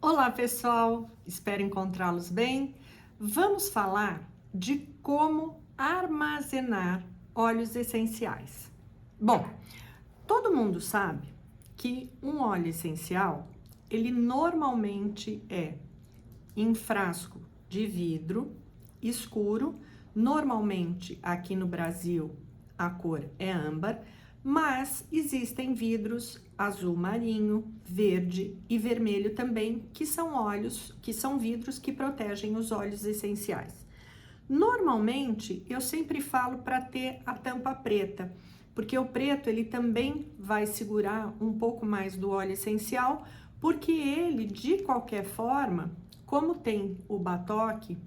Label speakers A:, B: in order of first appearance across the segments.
A: Olá, pessoal! Espero encontrá-los bem. Vamos falar de como armazenar óleos essenciais. Bom, todo mundo sabe que um óleo essencial, ele normalmente é em frasco de vidro escuro. Normalmente aqui no Brasil a cor é âmbar, mas existem vidros azul marinho, verde e vermelho também, que são vidros que protegem os óleos essenciais. Normalmente eu sempre falo para ter a tampa preta, porque o preto ele também vai segurar um pouco mais do óleo essencial, porque ele de qualquer forma, como tem o batoque,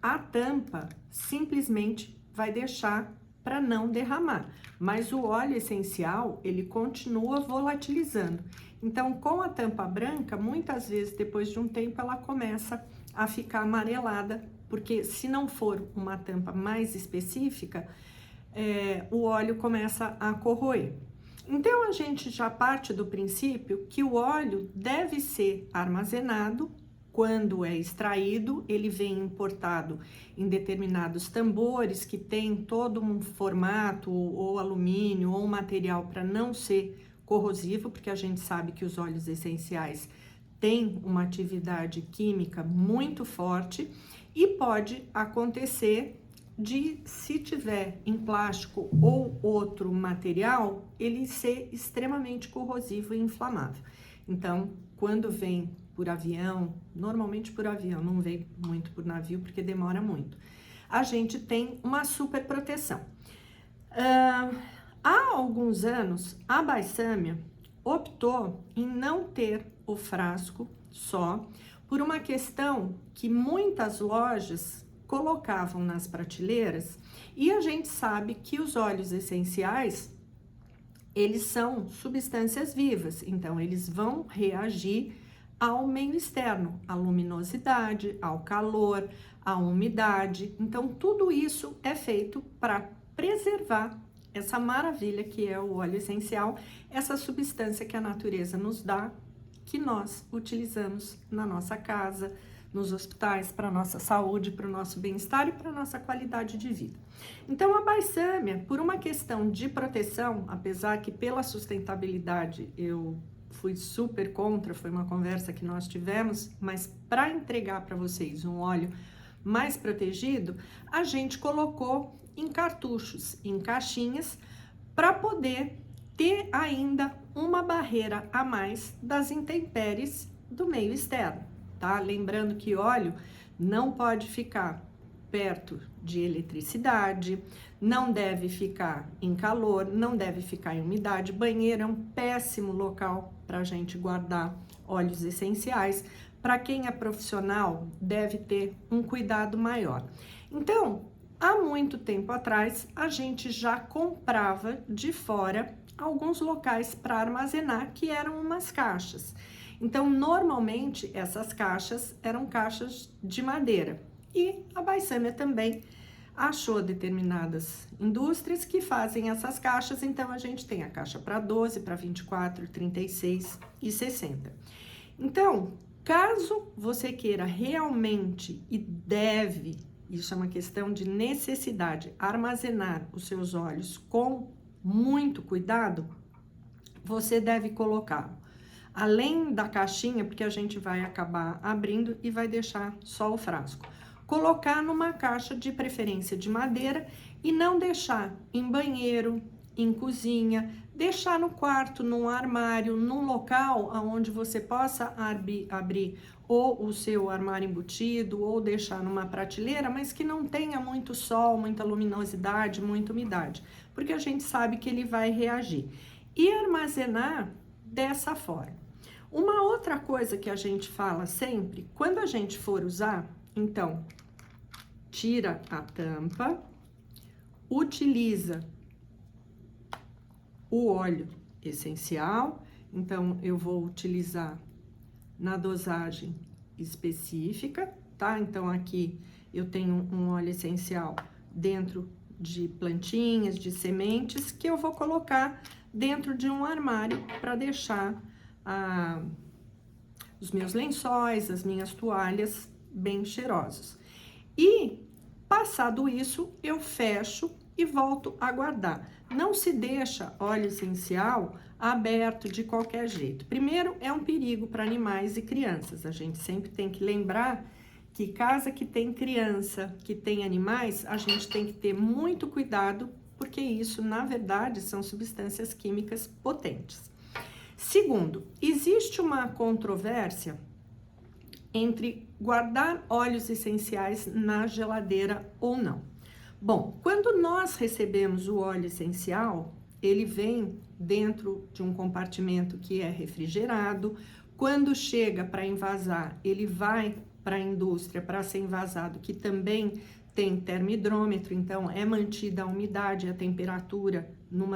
A: a tampa simplesmente vai deixar para não derramar, mas o óleo essencial ele continua volatilizando. Então, com a tampa branca, muitas vezes depois de um tempo ela começa a ficar amarelada, porque se não for uma tampa mais específica, o óleo começa a corroer. Então, a gente já parte do princípio que o óleo deve ser armazenado. Quando é extraído, ele vem importado em determinados tambores que tem todo um formato, ou alumínio, ou material para não ser corrosivo, porque a gente sabe que os óleos essenciais têm uma atividade química muito forte e pode acontecer de, se tiver em plástico ou outro material, ele ser extremamente corrosivo e inflamável. Então, quando vem por avião, normalmente por avião, não vem muito por navio porque demora muito, a gente tem uma super proteção. Há alguns anos, a Baissâmia optou em não ter o frasco só, por uma questão que muitas lojas colocavam nas prateleiras, e a gente sabe que os óleos essenciais, eles são substâncias vivas, então eles vão reagir ao meio externo, à luminosidade, ao calor, à umidade. Então, tudo isso é feito para preservar essa maravilha que é o óleo essencial, essa substância que a natureza nos dá, que nós utilizamos na nossa casa, nos hospitais, para a nossa saúde, para o nosso bem-estar e para a nossa qualidade de vida. Então, a Baissâmia, por uma questão de proteção, apesar que pela sustentabilidade eu fui super contra, foi uma conversa que nós tivemos, mas para entregar para vocês um óleo mais protegido, a gente colocou em cartuchos, em caixinhas, para poder ter ainda uma barreira a mais das intempéries do meio externo, tá? Lembrando que óleo não pode ficar perto de eletricidade, não deve ficar em calor, não deve ficar em umidade. Banheiro é um péssimo local para a gente guardar óleos essenciais. Para quem é profissional, deve ter um cuidado maior. Então, há muito tempo atrás, a gente já comprava de fora alguns locais para armazenar, que eram umas caixas. Então, normalmente, essas caixas eram caixas de madeira. E a Baissâmia também achou determinadas indústrias que fazem essas caixas, então a gente tem a caixa para 12, para 24, 36 e 60. Então, caso você queira realmente e deve, isso é uma questão de necessidade, armazenar os seus óleos com muito cuidado, você deve colocá-lo além da caixinha, porque a gente vai acabar abrindo e vai deixar só o frasco. Colocar numa caixa de preferência de madeira e não deixar em banheiro, em cozinha, deixar no quarto, num armário, num local onde você possa abrir ou o seu armário embutido ou deixar numa prateleira, mas que não tenha muito sol, muita luminosidade, muita umidade, porque a gente sabe que ele vai reagir. E armazenar dessa forma. Uma outra coisa que a gente fala sempre, quando a gente for usar, então, tira a tampa, utiliza o óleo essencial, então eu vou utilizar na dosagem específica, tá? Então aqui eu tenho um óleo essencial dentro de plantinhas, de sementes, que eu vou colocar dentro de um armário para deixar os meus lençóis, as minhas toalhas bem cheirosos. E, passado isso, eu fecho e volto a guardar. Não se deixa óleo essencial aberto de qualquer jeito. Primeiro, é um perigo para animais e crianças. A gente sempre tem que lembrar que casa que tem criança, que tem animais, a gente tem que ter muito cuidado, porque isso, na verdade, são substâncias químicas potentes. Segundo, existe uma controvérsia entre guardar óleos essenciais na geladeira ou não. Bom, quando nós recebemos o óleo essencial, ele vem dentro de um compartimento que é refrigerado. Quando chega para envasar, ele vai para a indústria para ser envasado, que também tem termodinâmetro, então é mantida a umidade e a temperatura num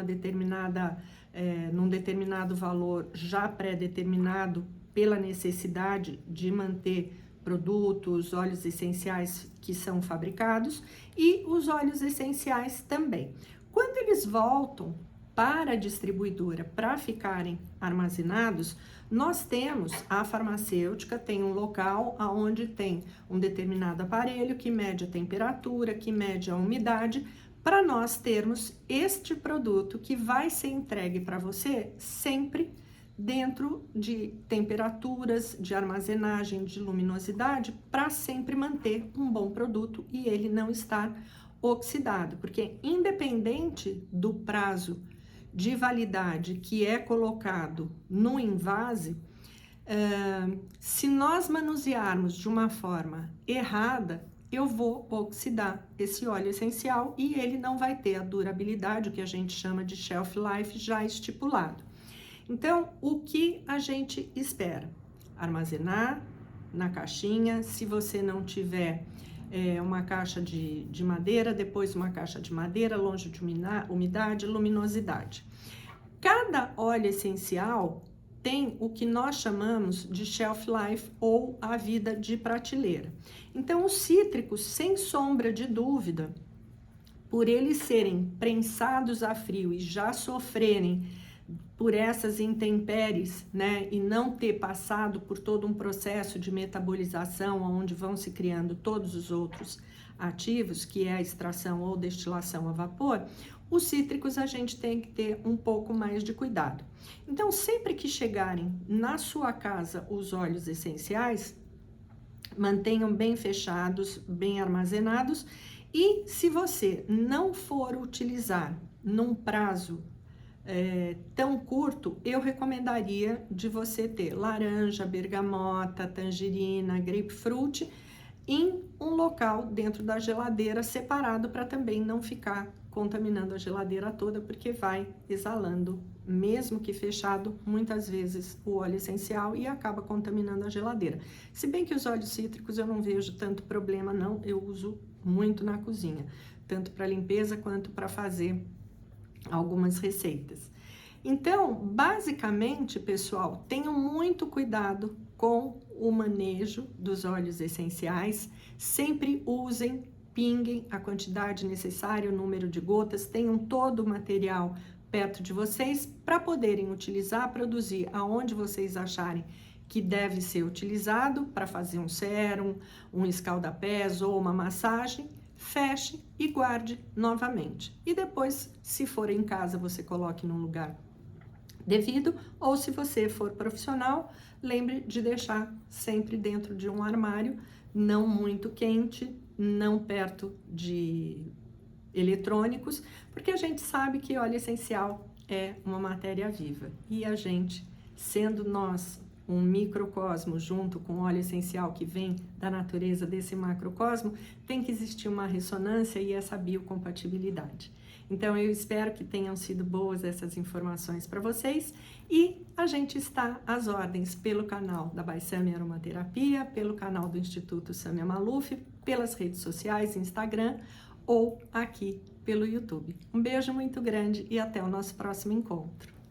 A: determinado valor já pré-determinado pela necessidade de manter produtos, óleos essenciais que são fabricados e os óleos essenciais também. Quando eles voltam para a distribuidora para ficarem armazenados, nós temos, a farmacêutica tem um local onde tem um determinado aparelho que mede a temperatura, que mede a umidade, para nós termos este produto que vai ser entregue para você sempre dentro de temperaturas, de armazenagem, de luminosidade, para sempre manter um bom produto e ele não estar oxidado, porque independente do prazo de validade que é colocado no envase, se nós manusearmos de uma forma errada, eu vou oxidar esse óleo essencial e ele não vai ter a durabilidade, o que a gente chama de shelf life já estipulado. Então, o que a gente espera? Armazenar na caixinha. Se você não tiver uma caixa de madeira, depois uma caixa de madeira, longe de umidade, luminosidade. Cada óleo essencial tem o que nós chamamos de shelf life ou a vida de prateleira. Então, os cítricos, sem sombra de dúvida, por eles serem prensados a frio e já sofrerem por essas intempéries, né, e não ter passado por todo um processo de metabolização, onde vão se criando todos os outros ativos, que é a extração ou destilação a vapor, os cítricos a gente tem que ter um pouco mais de cuidado. Então, sempre que chegarem na sua casa os óleos essenciais, mantenham bem fechados, bem armazenados, e se você não for utilizar num prazo tão curto, eu recomendaria de você ter laranja, bergamota, tangerina, grapefruit em um local dentro da geladeira separado para também não ficar contaminando a geladeira toda, porque vai exalando, mesmo que fechado, muitas vezes o óleo essencial e acaba contaminando a geladeira. Se bem que os óleos cítricos eu não vejo tanto problema não, eu uso muito na cozinha, tanto para limpeza quanto para fazer algumas receitas. Então, basicamente, pessoal, tenham muito cuidado com o manejo dos óleos essenciais. Sempre usem, pinguem a quantidade necessária, o número de gotas, tenham todo o material perto de vocês para poderem utilizar, produzir aonde vocês acharem que deve ser utilizado para fazer um sérum, um escalda-pés ou uma massagem. Feche e guarde novamente. E depois, se for em casa, você coloque num lugar devido, ou se você for profissional, lembre de deixar sempre dentro de um armário, não muito quente, não perto de eletrônicos, porque a gente sabe que óleo essencial é uma matéria viva. E a gente, sendo nós um microcosmo junto com óleo essencial que vem da natureza desse macrocosmo, tem que existir uma ressonância e essa biocompatibilidade. Então, eu espero que tenham sido boas essas informações para vocês e a gente está às ordens pelo canal da Baisame Aromaterapia, pelo canal do Instituto Samia Maluf, pelas redes sociais, Instagram ou aqui pelo YouTube. Um beijo muito grande e até o nosso próximo encontro.